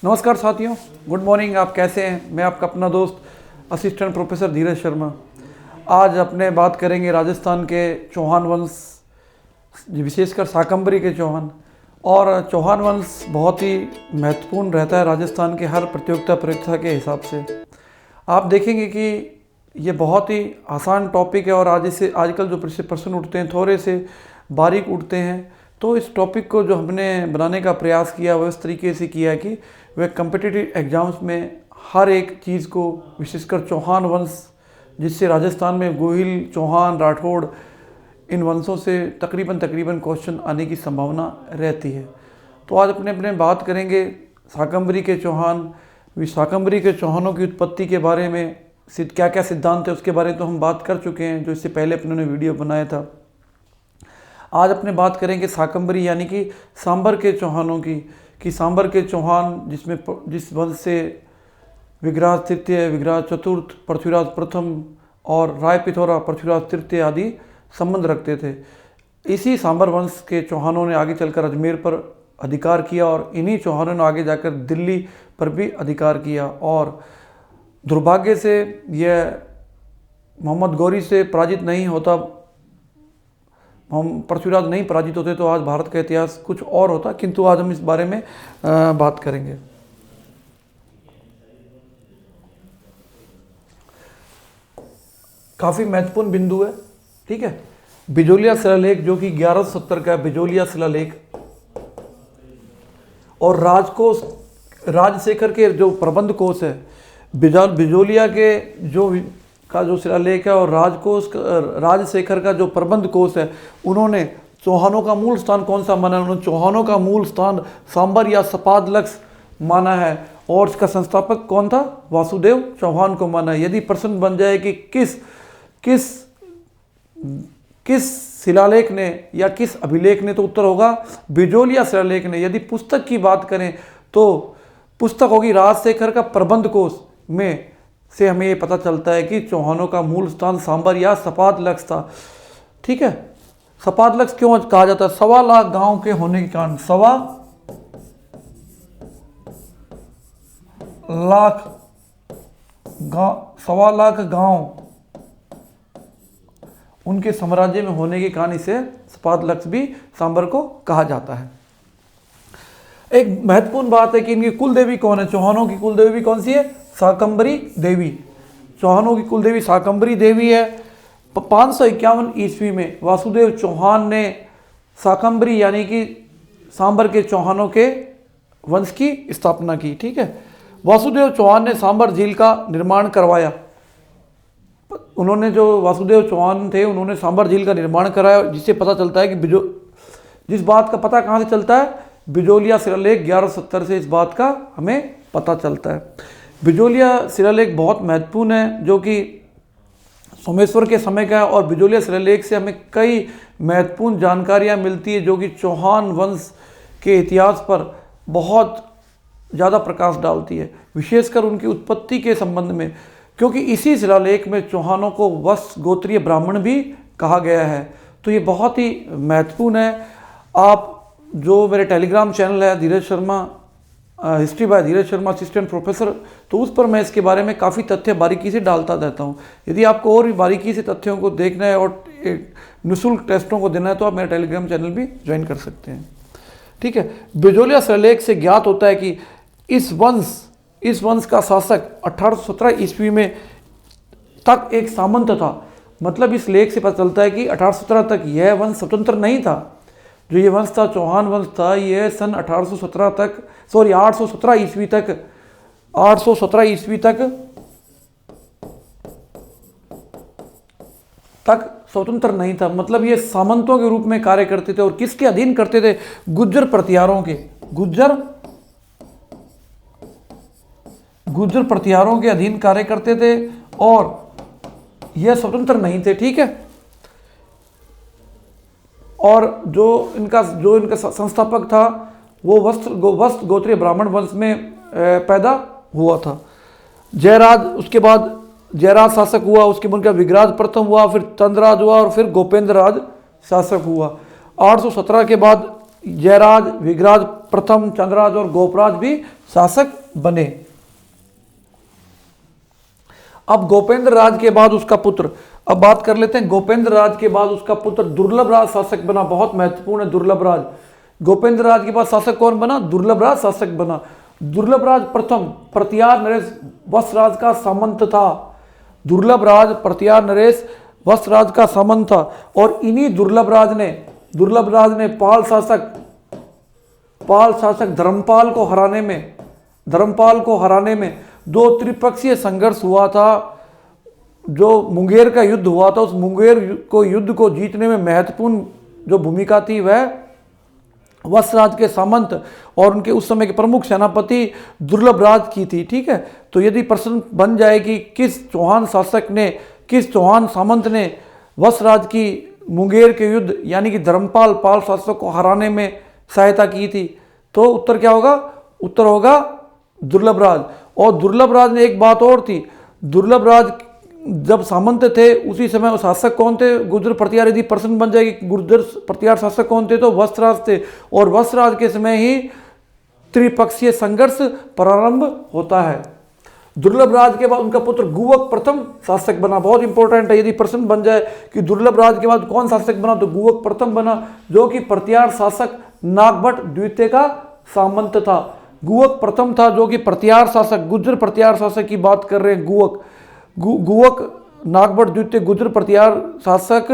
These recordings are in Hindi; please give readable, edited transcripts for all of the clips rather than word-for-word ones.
नमस्कार साथियों, गुड मॉर्निंग। आप कैसे हैं? मैं आपका अपना दोस्त असिस्टेंट प्रोफेसर धीरज शर्मा। आज अपने बात करेंगे राजस्थान के चौहान वंश, विशेषकर शाकंभरी के चौहान। और चौहान वंश बहुत ही महत्वपूर्ण रहता है राजस्थान के हर प्रतियोगिता परीक्षा के हिसाब से। आप देखेंगे कि ये बहुत ही आसान टॉपिक है और आजकल जो प्रश्न उठते हैं थोड़े से बारीक उठते हैं। तो इस टॉपिक को जो हमने बनाने का प्रयास किया वह इस तरीके से किया है कि वह कम्पिटिटिव एग्ज़ाम्स में हर एक चीज़ को, विशेषकर चौहान वंश, जिससे राजस्थान में गोहिल, चौहान, राठौड़, इन वंशों से तकरीबन क्वेश्चन आने की संभावना रहती है। तो आज अपने बात करेंगे शाकंभरी के चौहान। शाकंभरी के चौहानों की उत्पत्ति के बारे में क्या क्या सिद्धांत है उसके बारे में तो हम बात कर चुके हैं, जो इससे पहले अपने ने वीडियो बनाया था। आज अपने बात करेंगे शाकंभरी यानी कि सांबर के चौहानों की, कि सांबर के चौहान जिस वंश से विग्रहराज तृतीय, विग्रहराज चतुर्थ, पृथ्वीराज प्रथम और राय पिथौरा, पृथ्वीराज तृतीय आदि संबंध रखते थे। इसी सांबर वंश के चौहानों ने आगे चलकर अजमेर पर अधिकार किया और इन्हीं चौहानों ने आगे जाकर दिल्ली पर भी अधिकार किया। और दुर्भाग्य से यह मोहम्मद गौरी से पराजित नहीं होता, हम पृथ्वीराज नहीं पराजित होते तो आज भारत का इतिहास कुछ और होता। किंतु आज हम इस बारे में बात करेंगे। काफ़ी महत्वपूर्ण बिंदु है, ठीक है। बिजोलिया शिलालेख जो कि 1170 का है, बिजोलिया शिलालेख, और राजकोष, राजशेखर के जो प्रबंध कोश है, बिजोलिया के जो शिलालेख है और राजशेखर का जो प्रबंध कोश है, उन्होंने चौहानों का मूल स्थान कौन सा माना है? उन्होंने चौहानों का मूल स्थान सांबर या सपादलक्स माना है। और इसका संस्थापक कौन था? वासुदेव चौहान को माना है। यदि प्रश्न बन जाए कि किस शिलालेख ने या किस अभिलेख ने, तो उत्तर होगा बिजोलिया शिलालेख ने। यदि पुस्तक की बात करें तो पुस्तक होगी राजशेखर का प्रबंध कोश में से हमें ये पता चलता है कि चौहानों का मूल स्थान सांबर या सपादलक्स था, ठीक है। सपादलक्स क्यों कहा जाता है? 1.25 लाख गांव के होने के कारण, 1.25 लाख गांव उनके साम्राज्य में होने के कारण इसे सपादलक्स भी सांबर को कहा जाता है। एक महत्वपूर्ण बात है कि इनकी कुल देवी कौन है? चौहानों की कुल देवी कौन सी है? शाकंभरी देवी। चौहानों की कुल देवी शाकंभरी देवी है। 551 ईस्वी में वासुदेव चौहान ने शाकंभरी यानी कि सांबर के चौहानों के वंश की स्थापना की, ठीक है। वासुदेव चौहान ने सांबर झील का निर्माण करवाया। वासुदेव चौहान थे, उन्होंने सांबर झील का निर्माण कराया, जिससे पता चलता है कि जिस बात का पता कहाँ से चलता है? बिजोलिया शिलालेख 1170 से इस बात का हमें पता चलता है। बिजोलिया शिलालेख बहुत महत्वपूर्ण है, जो कि सोमेश्वर के समय का है। और बिजोलिया शिलालेख से हमें कई महत्वपूर्ण जानकारियाँ मिलती है, जो कि चौहान वंश के इतिहास पर बहुत ज़्यादा प्रकाश डालती है, विशेषकर उनकी उत्पत्ति के संबंध में। क्योंकि इसी शिलालेख में चौहानों को वत्स गोत्रीय ब्राह्मण भी कहा गया है। तो ये बहुत ही महत्वपूर्ण है। आप जो मेरे टेलीग्राम चैनल है Dheeraj Sharma, history by Dheeraj Sharma assistant professor, तो उस पर मैं इसके बारे में काफ़ी तथ्य बारीकी से डालता रहता हूँ। यदि आपको और भी बारीकी से तथ्यों को देखना है और निःशुल्क टेस्टों को देना है तो आप मेरा टेलीग्राम चैनल भी ज्वाइन कर सकते हैं, ठीक है। बिजोलिया शिलालेख से ज्ञात होता है कि इस वंश का शासक 1817 ईस्वी में तक एक सामंत था। मतलब इस लेख से पता चलता है कि 1817 तक यह वंश स्वतंत्र नहीं था। जो ये वंश था, चौहान वंश था, यह सन 817 ईस्वी तक स्वतंत्र नहीं था। मतलब ये सामंतों के रूप में कार्य करते थे। और किसके अधीन करते थे? गुज्जर प्रतिहारों के, गुज्जर प्रतिहारों के अधीन कार्य करते थे और यह स्वतंत्र नहीं थे, ठीक है। और जो इनका संस्थापक था वो वस्त गोत्रीय ब्राह्मण वंश में पैदा हुआ था। जयराज, उसके बाद जयराज शासक हुआ, उसके बाद उनका विग्रहराज प्रथम हुआ, फिर चंद्रराज हुआ और फिर गोपेंद्र राज शासक हुआ। 817 के बाद जयराज, विग्रहराज प्रथम, चंद्रराज और गोपराज भी शासक बने। अब गोपेंद्र राज के बाद उसका पुत्र, अब बात कर लेते हैं गोपेंद्र राज के बाद उसका पुत्र दुर्लभ राज शासक बना। बहुत महत्वपूर्ण है दुर्लभ राज। गोपेंद्र राज के बाद शासक कौन बना? दुर्लभ राज शासक बना। दुर्लभ राज प्रथम प्रत्यार नरेश वत्सराज का सामंत था। दुर्लभ राज प्रत्यार नरेश वत्सराज का सामंत था और इन्हीं दुर्लभ राज ने पाल शासक धर्मपाल को हराने में दो त्रिपक्षीय संघर्ष हुआ था। जो मुंगेर का युद्ध हुआ था, उस मुंगेर युद्ध को जीतने में महत्वपूर्ण जो भूमिका थी वह वत्सराज के सामंत और उनके उस समय के प्रमुख सेनापति दुर्लभ राज की थी। ठीक है, तो यदि प्रश्न बन जाए कि किस चौहान सामंत ने वत्सराज की मुंगेर के युद्ध यानी कि धर्मपाल पाल शासक को हराने में सहायता की थी, तो उत्तर क्या होगा? उत्तर होगा दुर्लभ राज। और दुर्लभ राज ने एक बात और थी, दुर्लभ राज जब सामंत थे उसी समय वो शासक कौन थे? गुर्जर प्रतिहार। यदि प्रश्न बन जाएगी गुर्जर प्रतिहार शासक कौन थे, तो वत्सराज थे और वत्सराज के समय ही त्रिपक्षीय संघर्ष प्रारंभ होता है। दुर्लभ राज के बाद उनका पुत्र गुवक प्रथम शासक बना। बहुत इंपॉर्टेंट है, यदि प्रश्न बन जाए कि दुर्लभ राज के बाद कौन शासक बना, तो गुवक प्रथम बना, जो कि प्रतिहार शासक नागभट्ट द्वितीय का सामंत था। गुवक प्रथम था जो कि प्रतिहार शासक, गुर्जर प्रतिहार शासक की बात कर रहे हैं। गुवक नागभट्ट द्वितीय गुर्जर प्रतिहार शासक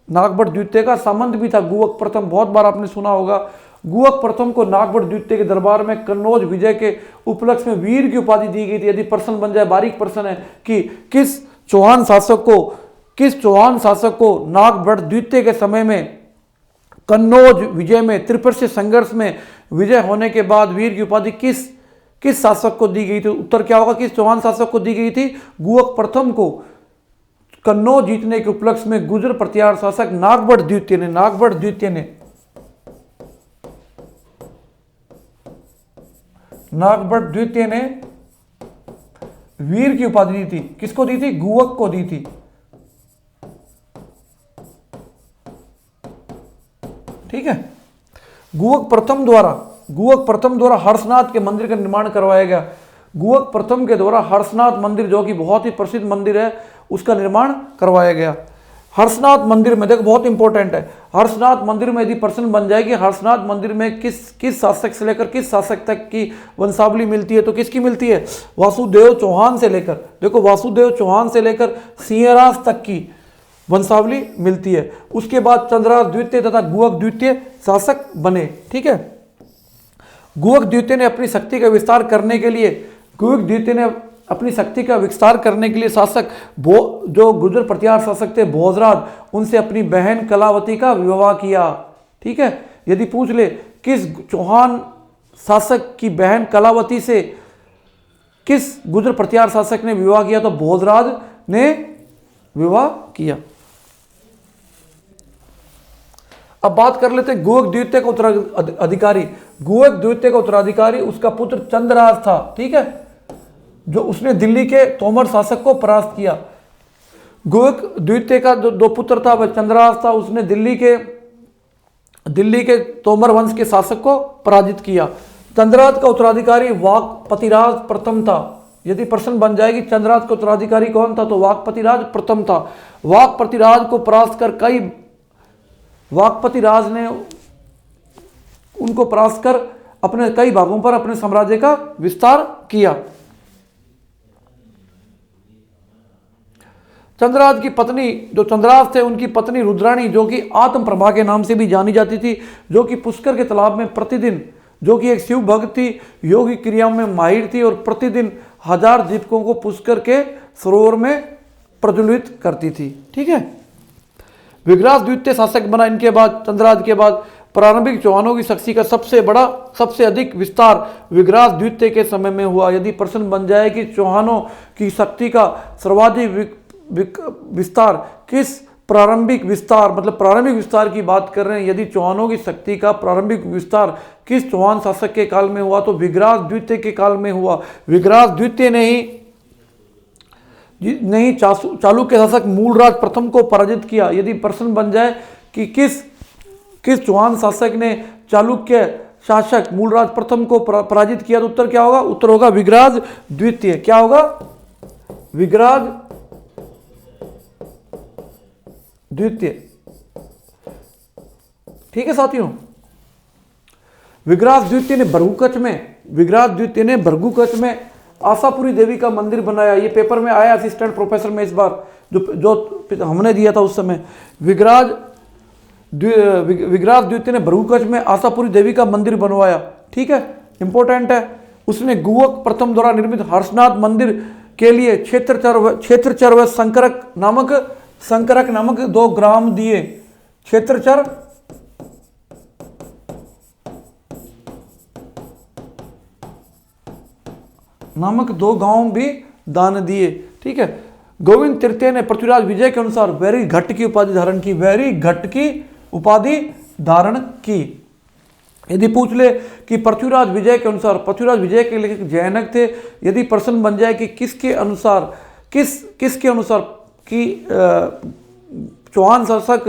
नागभट्ट द्वितीय का सामंत भी था। गुवक प्रथम बहुत बार आपने सुना होगा। गुवक प्रथम को नागभट्ट द्वितीय के दरबार में कन्नौज विजय के उपलक्ष्य में वीर की उपाधि दी गई थी। यदि प्रश्न बन जाए, बारीक प्रश्न है कि किस चौहान शासक को नागभट्ट द्वितीय के समय में कन्नौज विजय में त्रिपक्षीय संघर्ष में विजय होने के बाद वीर की उपाधि किस शासक को दी गई थी? उत्तर क्या होगा? किस चौहान शासक को दी गई थी? गुवक प्रथम को कन्नौज जीतने के उपलक्ष्य में गुर्जर प्रतिहार शासक नागभट्ट द्वितीय ने वीर की उपाधि दी थी। किसको दी थी? गुवक को दी थी। ठीक है, गुवक प्रथम द्वारा हर्षनाथ के मंदिर का निर्माण करवाया गया। गुवक प्रथम के द्वारा हर्षनाथ मंदिर, जो कि बहुत ही प्रसिद्ध मंदिर है, उसका निर्माण करवाया गया। हर्षनाथ मंदिर में देखो बहुत इंपॉर्टेंट है, हर्षनाथ मंदिर में यदि प्रश्न बन जाए कि हर्षनाथ मंदिर में किस शासक से लेकर किस शासक तक की वंशावली मिलती है, तो किसकी मिलती है? वासुदेव चौहान से लेकर, देखो वासुदेव चौहान से लेकर सिंहराज तक की वंशावली मिलती है। उसके बाद चंद्रराज द्वितीय तथा गुवक द्वितीय शासक बने। ठीक है, गुवक द्वितीय ने अपनी शक्ति का विस्तार करने के लिए शासक जो गुर्जर प्रतिहार शासक थे भोजराज, उनसे अपनी बहन कलावती का विवाह किया। ठीक है, यदि पूछ ले किस चौहान शासक की बहन कलावती से किस गुर्जर प्रतिहार शासक ने विवाह किया, तो भोजराज ने विवाह किया। अब बात कर लेते हैं गुवक द्वितीय का उत्तराधिकारी। गुवक द्वितीय का उत्तराधिकारी उसका पुत्र चंद्रराज था। ठीक है, जो उसने दिल्ली के तोमर शासक को परास्त किया। गुवक द्वितीय का दो पुत्र था, वह चंद्रराज था, उसने दिल्ली के तोमर वंश के शासक को पराजित किया। चंद्रराज का उत्तराधिकारी वाकपतिराज प्रथम था। यदि प्रश्न बन जाएगी चंद्रराज का उत्तराधिकारी कौन था, तो वाकपतिराज प्रथम था। वाकपतिराज को परास्त कर वाकपतिराज ने उनको परास्त कर अपने कई भागों पर अपने साम्राज्य का विस्तार किया। चंद्रराज की पत्नी, जो चंद्रराज थे, उनकी पत्नी रुद्राणी, जो कि आत्मप्रभा के नाम से भी जानी जाती थी, जो कि पुष्कर के तालाब में प्रतिदिन, जो कि एक शिव भक्त थी, योगी क्रियाओं में माहिर थी और प्रतिदिन 1000 दीपकों को पुष्कर के सरोवर में प्रज्वलित करती थी। ठीक है, विग्रास द्वितीय शासक बना। इनके बाद चंद्रराज के बाद प्रारंभिक चौहानों की शक्ति का सबसे अधिक विस्तार विग्रास द्वितीय के समय में हुआ। यदि प्रश्न बन जाए कि चौहानों की शक्ति का सर्वाधिक विस्तार किस प्रारंभिक विस्तार की बात कर रहे हैं, यदि चौहानों की शक्ति का प्रारंभिक विस्तार किस चौहान शासक के काल में हुआ, तो विग्रास द्वितीय के काल में हुआ। विग्रास द्वितीय ने ही चालुक्य शासक मूलराज प्रथम को पराजित किया। यदि प्रश्न बन जाए कि किस चौहान शासक ने चालुक्य शासक मूलराज प्रथम को पराजित किया, तो उत्तर क्या होगा? उत्तर होगा विग्राज द्वितीय। क्या होगा? विग्राज द्वितीय। ठीक है साथियों, विग्राज द्वितीय ने भृगुकच में आशापुरी देवी का मंदिर बनाया। ये पेपर में आया असिस्टेंट प्रोफेसर में इस बार, जो हमने दिया था उस समय। विग्राज द्वितीय ने भृगुकच में आशापुरी देवी का मंदिर बनवाया। ठीक है, इंपॉर्टेंट है। उसने गुवक प्रथम द्वारा निर्मित हर्षनाथ मंदिर के लिए क्षेत्रचर व संकरक नामक 2 ग्राम दिए। क्षेत्रचर नामक 2 गांव भी दान दिए। ठीक है, गोविंद तृतीय ने पृथ्वीराज विजय के अनुसार वैरी घट की उपाधि धारण की। यदि पूछ ले कि पृथ्वीराज विजय के अनुसार, पृथ्वीराज विजय के लेखक जैनक थे। यदि प्रश्न बन जाए कि किसके अनुसार कि चौहान शासक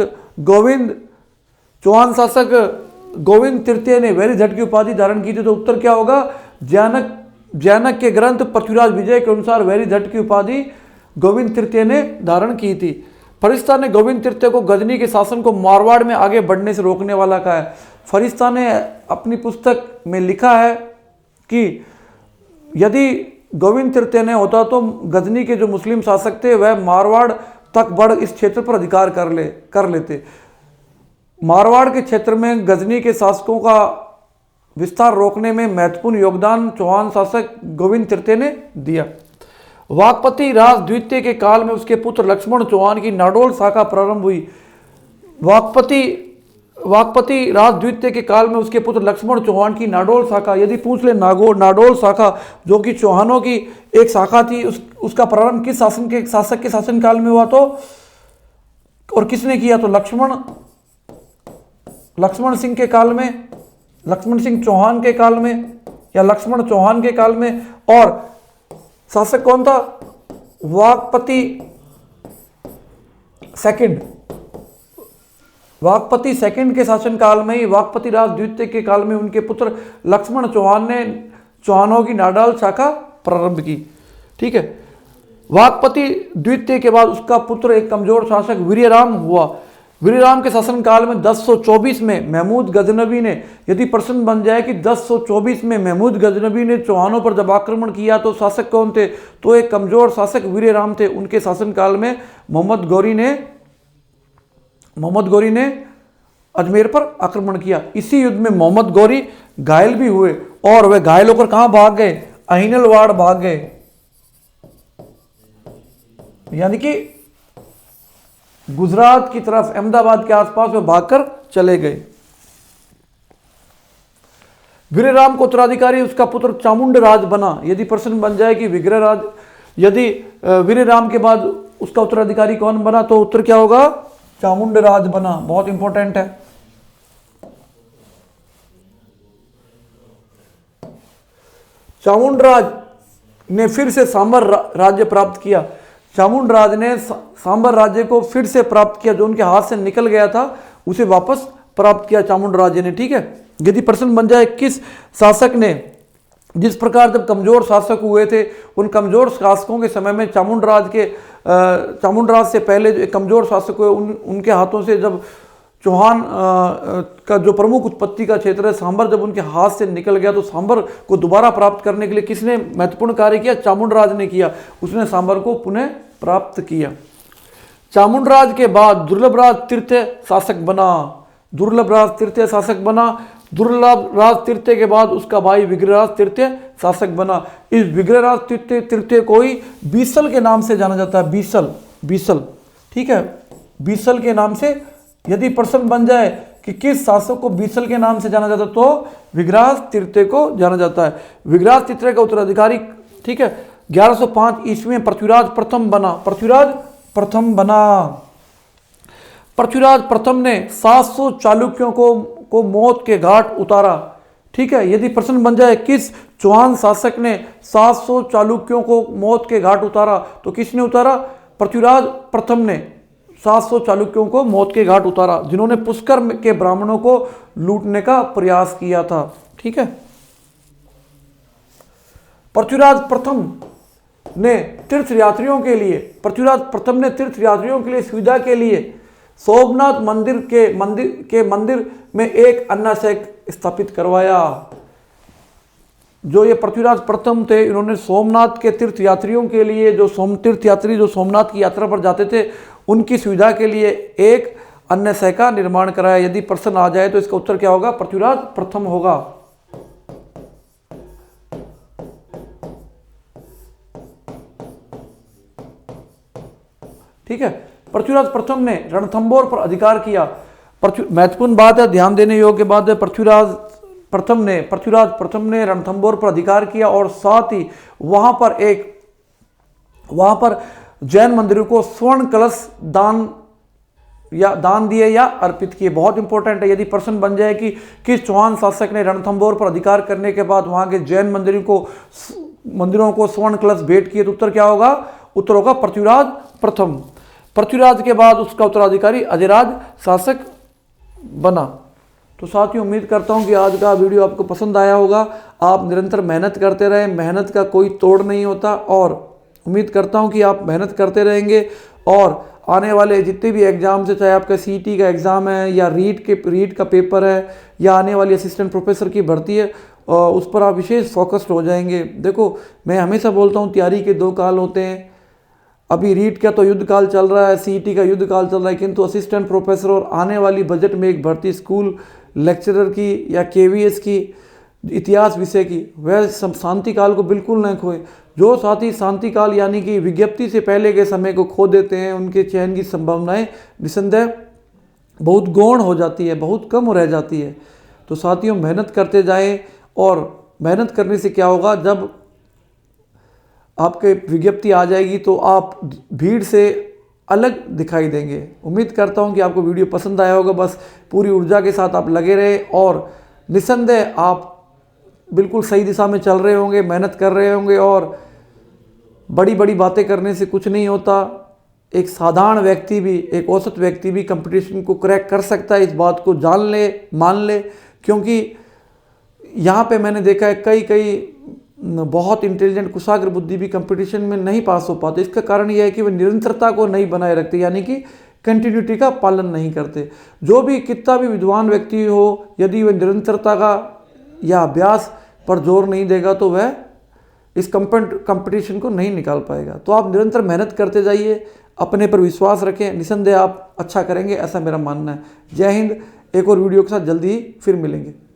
गोविंद तृतीय ने वैरी घट की उपाधि धारण की थी, तो उत्तर क्या होगा? जैनक के ग्रंथ पृथ्वीराज विजय के अनुसार वैरी घट की उपाधि गोविंद तृतीय ने धारण की थी। फरिश्ता ने गोविंद तृतीय को गजनी के शासन को मारवाड़ में आगे बढ़ने से रोकने वाला कहा है। फरिश्ता ने अपनी पुस्तक में लिखा है कि यदि गोविंद तृतीय ने होता तो गजनी के जो मुस्लिम शासक थे वह मारवाड़ तक बढ़ इस क्षेत्र पर अधिकार कर लेते। मारवाड़ के क्षेत्र में गजनी के शासकों का विस्तार रोकने में महत्वपूर्ण योगदान चौहान शासक गोविंद तृतीय ने दिया। वाकपति राज द्वितीय के काल में उसके पुत्र लक्ष्मण चौहान की नाडोल शाखा प्रारंभ हुई। वाकपति राज द्वितीय के काल में उसके पुत्र लक्ष्मण चौहान की नाडोल शाखा, यदि पूछ ले नाडोल शाखा जो कि चौहानों की एक शाखा थी, उसका प्रारंभ किस शासक के शासनकाल में हुआ? तो और किसने किया? तो लक्ष्मण सिंह के काल में, लक्ष्मण सिंह चौहान के काल में, या लक्ष्मण चौहान के काल में। और शासक कौन था? वाकपति सेकंड के शासनकाल में ही, वाकपति राज द्वितीय के काल में उनके पुत्र लक्ष्मण चौहान ने चौहानों की नाडोल शाखा प्रारंभ की। ठीक है, वाकपति द्वितीय के बाद उसका पुत्र एक कमजोर शासक वीर्यराम हुआ। वीर्यराम के शासनकाल में 1024 में महमूद गजनबी ने, यदि प्रश्न बन जाए कि 1024 में महमूद गजनबी ने चौहानों पर जब आक्रमण किया तो शासक कौन थे? तो एक कमजोर शासक वीर्यराम थे। उनके शासनकाल में मोहम्मद गौरी ने अजमेर पर आक्रमण किया। इसी युद्ध में मोहम्मद गौरी घायल भी हुए और वे घायल होकर कहां भाग गए? अहिनलवाड़ भाग गए, यानी कि गुजरात की तरफ, अहमदाबाद के आसपास वे भागकर चले गए। वीर्यराम को उत्तराधिकारी उसका पुत्र चामुंडराज बना। यदि प्रश्न बन जाए कि वीर्यराम के बाद उसका उत्तराधिकारी कौन बना, तो उत्तर क्या होगा? चामुंडराज बना। बहुत इंपॉर्टेंट है। चामुंडराज ने फिर से सांबर राज्य प्राप्त किया। चामुंडराज ने सांबर राज्य को फिर से प्राप्त किया, जो उनके हाथ से निकल गया था उसे वापस प्राप्त किया चामुंडराज ने। ठीक है, यदि प्रश्न बन जाए किस शासक ने, जिस प्रकार जब कमजोर शासक हुए थे उन कमजोर शासकों के समय में चामुंडराज से पहले जो कमजोर शासक हुए उनके हाथों से जब चौहान का जो प्रमुख उत्पत्ति का क्षेत्र है सांबर, जब उनके हाथ से निकल गया तो सांबर को दोबारा प्राप्त करने के लिए किसने महत्वपूर्ण कार्य किया? चामुंडराज ने किया। उसने सांबर को पुनः प्राप्त किया। चामुंडराज के बाद दुर्लभराज तृतीय शासक बना। दुर्लभराज तृतीय के बाद उसका भाई विग्रहराज तृतीय शासक बना। इस विग्रहराज तृतीय को ही बीसल के नाम से जाना जाता है। बीसल। ठीक है, बीसल के नाम से यदि प्रश्न बन जाए कि किस शासक को बीसल के नाम से जाना जाता है, तो विग्रहराज तृतीय को जाना जाता है। विग्रहराज तृतीय का उत्तराधिकारी, ठीक है, 1105 ईस्वी में पृथ्वीराज प्रथम बना। पृथ्वीराज प्रथम ने 700 चालुक्यों को मौत के घाट उतारा। ठीक है, यदि प्रश्न बन जाए किस चौहान शासक ने 700 चालुक्यों को मौत के घाट उतारा, तो किसने उतारा? पृथ्वीराज प्रथम ने 700 चालुक्यों को मौत के घाट उतारा, जिन्होंने पुष्कर के ब्राह्मणों को लूटने का प्रयास किया था। ठीक है। पृथ्वीराज प्रथम ने तीर्थयात्रियों के लिए सुविधा के लिए सोमनाथ मंदिर में एक अन्न सेक स्थापित करवाया। जो ये पृथ्वीराज प्रथम थे, इन्होंने सोमनाथ के तीर्थयात्रियों के लिए, जो तीर्थयात्री जो सोमनाथ की यात्रा पर जाते थे, उनकी सुविधा के लिए एक अन्न सेक का निर्माण कराया। यदि प्रश्न आ जाए तो इसका उत्तर क्या होगा? पृथ्वीराज प्रथम होगा। ठीक है। पृथ्वीराज प्रथम ने रणथंभौर पर अधिकार किया। महत्वपूर्ण बात है, ध्यान देने योग्य बात है। पृथ्वीराज प्रथम ने रणथंभौर पर अधिकार किया और साथ ही वहां पर जैन मंदिरों को स्वर्ण कलश दान दिए या अर्पित किए। बहुत इंपॉर्टेंट है। यदि प्रश्न बन जाए कि किस चौहान शासक ने रणथंभौर पर अधिकार करने के बाद वहां के जैन मंदिरों को स्वर्ण कलश भेंट किए, तो उत्तर क्या होगा? उत्तर होगा पृथ्वीराज प्रथम। पृथ्वीराज के बाद उसका उत्तराधिकारी अधिराज शासक बना। तो साथियों, उम्मीद करता हूं कि आज का वीडियो आपको पसंद आया होगा। आप निरंतर मेहनत करते रहें, मेहनत का कोई तोड़ नहीं होता, और उम्मीद करता हूं कि आप मेहनत करते रहेंगे और आने वाले जितने भी एग्जाम से, चाहे आपका सीटी का एग्ज़ाम है या रीट का पेपर है या आने वाली असिस्टेंट प्रोफेसर की भर्ती है, उस पर आप विशेष फोकस्ड हो जाएंगे। देखो, मैं हमेशा बोलता हूँ तैयारी के 2 काल होते हैं। अभी रीट का तो युद्ध काल चल रहा है, सीईटी का युद्ध काल चल रहा है, किंतु असिस्टेंट प्रोफेसर और आने वाली बजट में एक भर्ती स्कूल लेक्चरर की या केवीएस की, इतिहास विषय की, वह शांति काल को बिल्कुल न खोए। जो साथी शांति काल यानी कि विज्ञप्ति से पहले के समय को खो देते हैं, उनके चयन की संभावनाएं निसंदेह बहुत गौण हो जाती है, बहुत कम रह जाती है। तो साथियों, मेहनत करते जाएं, और मेहनत करने से क्या होगा, जब आपके विज्ञप्ति आ जाएगी तो आप भीड़ से अलग दिखाई देंगे। उम्मीद करता हूं कि आपको वीडियो पसंद आया होगा। बस पूरी ऊर्जा के साथ आप लगे रहे और निसंदेह आप बिल्कुल सही दिशा में चल रहे होंगे, मेहनत कर रहे होंगे। और बड़ी बड़ी बातें करने से कुछ नहीं होता। एक साधारण व्यक्ति भी, एक औसत व्यक्ति भी कंपटीशन को क्रैक कर सकता है। इस बात को जान ले, मान ले, क्योंकि यहाँ पे मैंने देखा है कई बहुत इंटेलिजेंट कुशाग्र बुद्धि भी कंपटीशन में नहीं पास हो पाते। इसका कारण यह है कि वे निरंतरता को नहीं बनाए रखते, यानी कि कंटिन्यूटी का पालन नहीं करते। जो भी कितना भी विद्वान व्यक्ति हो, यदि वह निरंतरता का या अभ्यास पर जोर नहीं देगा तो वह इस कंपटीशन को नहीं निकाल पाएगा। तो आप निरंतर मेहनत करते जाइए, अपने पर विश्वास रखें, निसंदेह आप अच्छा करेंगे, ऐसा मेरा मानना है। जय हिंद। एक और वीडियो के साथ जल्दी ही फिर मिलेंगे।